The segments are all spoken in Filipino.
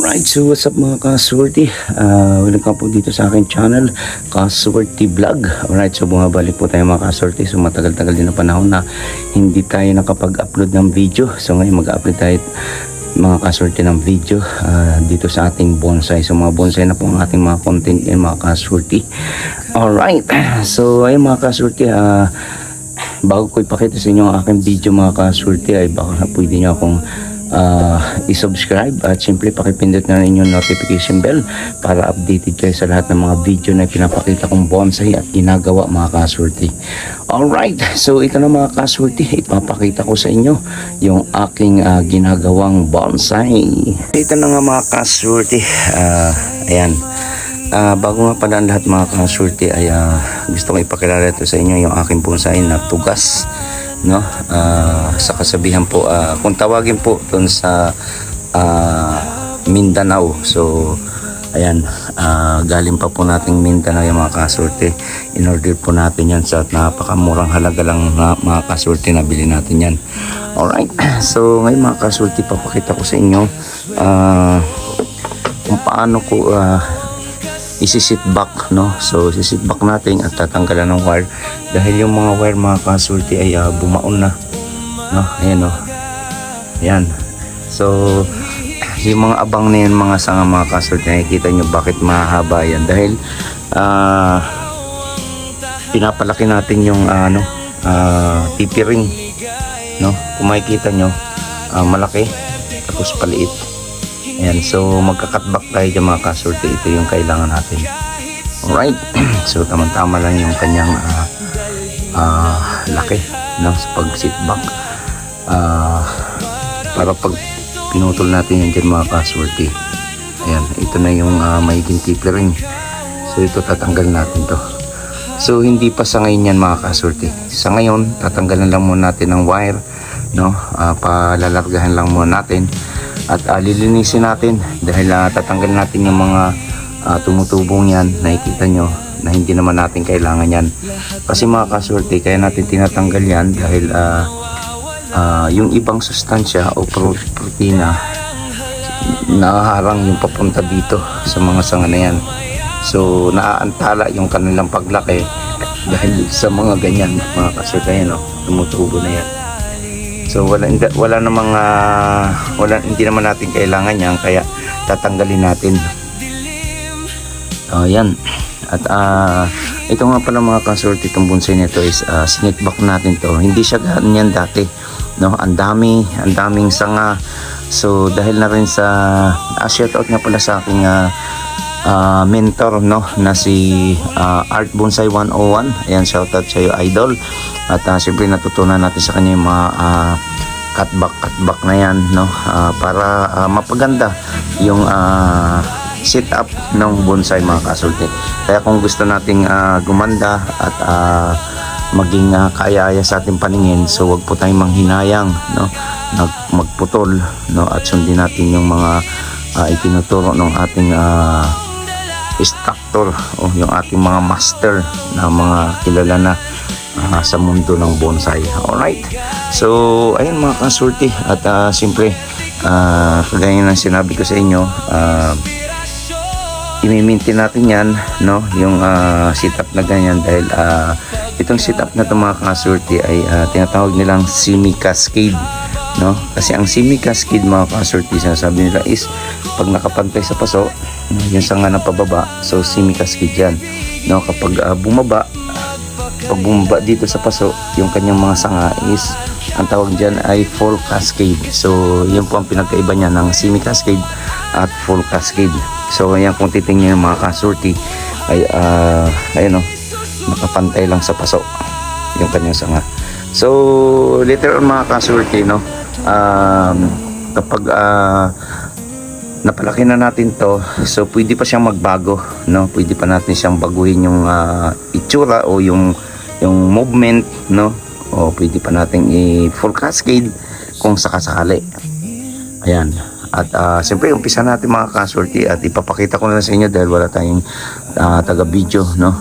Alright, so what's up mga kaswerte? Welcome po dito sa aking channel, Kaswerte Vlog. Alright, so bumabalik po tayo mga kaswerte. So matagal-tagal din na panahon na hindi tayo nakapag-upload ng video. So ngayon mag-upload tayo mga kaswerte ng video dito sa ating bonsai. So mga bonsai na po ang ating mga content mga kaswerte. Alright, so ayun mga kaswerte, bago ko ipakita sa inyo ang aking video mga kaswerte, ay baka pwede nyo akong i-subscribe at siyempre pakipindot na rin yung notification bell para updated kayo sa lahat ng mga video na pinapakita kong bonsai at ginagawa mga kaswerte. Alright, so ito na mga kaswerte, ipapakita ko sa inyo yung aking ginagawang bonsai. Ito na nga mga kaswerte, ayan. Bago nga pala ang lahat mga kaswerte ay gusto ko ipakilala ito sa inyo yung aking bonsai na tugas, no? Sa kasabihan po, kung tawagin po doon sa Mindanao. So ayan, galing pa po nating Mindanao yung mga kaswerte. In order po natin yan sa napakamurang halaga lang na mga kaswerte na bili natin yan. Alright, so ngayon mga kaswerte, papakita ko sa inyo kung paano ko isi-sit back, no? So isi-sit back natin at tatanggalan ng wire dahil yung mga wire mga kaswerte ay bumaon na, no? Ayan, no? Ayan. So yung mga abang na yan mga sanga mga kaswerte, nakikita nyo bakit mahaba yan dahil pinapalaki natin yung TP ring, no? Kung makikita nyo, malaki tapos paliit. Ayan, so magka-cut back tayo dyan mga kaswerte. Ito yung kailangan natin. Alright, so tamang-tama lang yung kanyang laki, no? Sa pag-sit back, para pag pinutol natin yan dyan mga kaswerte, ayan, ito na yung magiging TP ring. So ito tatanggal natin to. So hindi pa sa ngayon yan mga kaswerte. Sa ngayon tatanggalan lang muna natin ng wire, no? Palalargahan lang muna natin at lilinisin natin dahil tatanggal natin yung mga tumutubong yan. Nakikita nyo na hindi naman natin kailangan yan kasi mga kaswerte, kaya natin tinatanggal yan dahil yung ibang sustansya o protina nahaharang yung papunta dito sa mga sanga na yan. So naaantala yung kanilang paglaki dahil sa mga ganyan mga kaswerte. Yan, no? Tumutubo na yan. So wala namang hindi naman natin kailangan yan, kaya tatanggalin natin. Yan. At ito nga pala mga kaswerte, itong bonsai nito is sinit back natin to. Hindi siya ganyan dati, no? Ang daming sanga. So dahil na rin sa shout out nga pala sa aking mentor, no, na si Art Bonsai 101. Ayan, shout out sa iyo idol. At siyempre natutunan natin sa kanya yung mga cut back na yan, no, para mapaganda yung setup ng bonsai mga kaswerte. Kaya kung gusto nating gumanda at maging kaaya sa ating paningin, so wag po tayong manghinayang, no, magputol, no, at sundin natin yung mga itinuturo ng ating instructor o yung ating mga master na mga kilala na sa mundo ng bonsai. Alright, so ayun mga kaswerte, at siyempre kagaya ng sinabi ko sa inyo, i-maintain natin yan, no, yung setup na ganyan dahil itong setup na ito mga kaswerte ay tinatawag nilang semi-cascade, no? Kasi ang semi-cascade mga kaswerte, sinasabi nila is pag nakapantay sa paso, yung sanga na pababa, so semi-cascade yan, no? Kapag bumaba dito sa paso, yung kanyang mga sanga is, ang tawag dyan ay full cascade. So yun po ang pinagkaiba niya ng semi-cascade at full cascade. So ayan, kung titingnan yung mga kaswerte ay ayun, no, nakapantay lang sa paso yung kanyang sanga. So later on mga kaswerte, no, kapag napalaki na natin to, so pwede pa siyang magbago, no? Pwede pa natin siyang baguhin yung itsura o yung movement, no? O pwede pa natin i-full cascade kung sakasakali. Ayan. At siyempre umpisa natin mga kaswerte, at ipapakita ko na sa inyo dahil wala tayong taga video, no?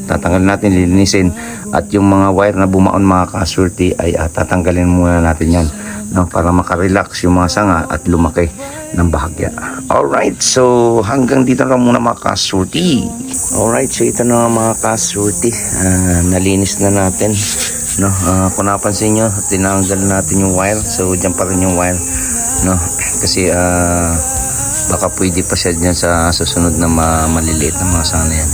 Tatanggalin natin, lilinisin, at yung mga wire na bumaon mga kasurti ay tatanggalin muna natin yan, no? Para makarelax yung mga sanga at lumaki ng bahagya. Alright, so hanggang dito lang muna mga kasurti. Alright, so ito na mga kasurti, nalinis na natin, no? Kung napansin nyo, tinanggal natin yung wire, so dyan pa rin yung wire, no? Kasi baka pwede pa siya dyan sa susunod na maliliit na mga sana yan.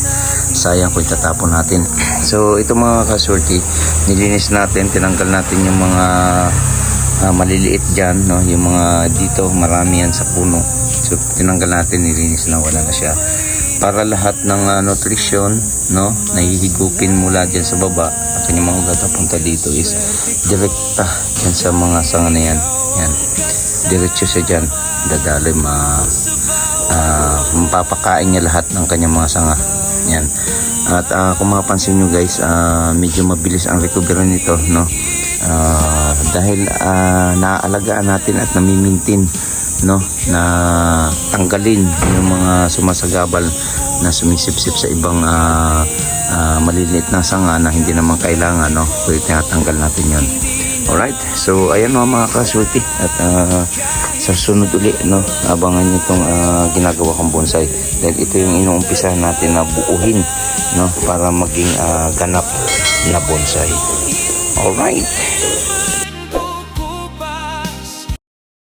Sayang kung itatapon natin. So ito mga kasurti, nilinis natin, tinanggal natin yung mga maliliit dyan, no? Yung mga dito, marami yan sa puno. So tinanggal natin, nilinis na, wala na siya. Para lahat ng nutrition, no, nahihigupin mula dyan sa baba at kanyang mga ugat punta dito is direkta dyan sa mga sanga na yan. Yan, diretso siya dyan, dadaloy, mapapakain niya lahat ng kanyang mga sanga. Yan. At kung mapapansin nyo guys, medyo mabilis ang recovery nito, no? Dahil naaalagaan natin at namimintin, no, na tanggalin yung mga sumasagabal na sumisipsip sa ibang maliliit na sanga na hindi naman kailangan, no? Pwede tinatanggal natin yon. Alright, so ayan mga kasurti, at sa sunod uli, no, abangan nyo itong ginagawa kong bonsai, dahil ito yung inuumpisa natin na buuhin, no, para maging ganap na bonsai. Alright.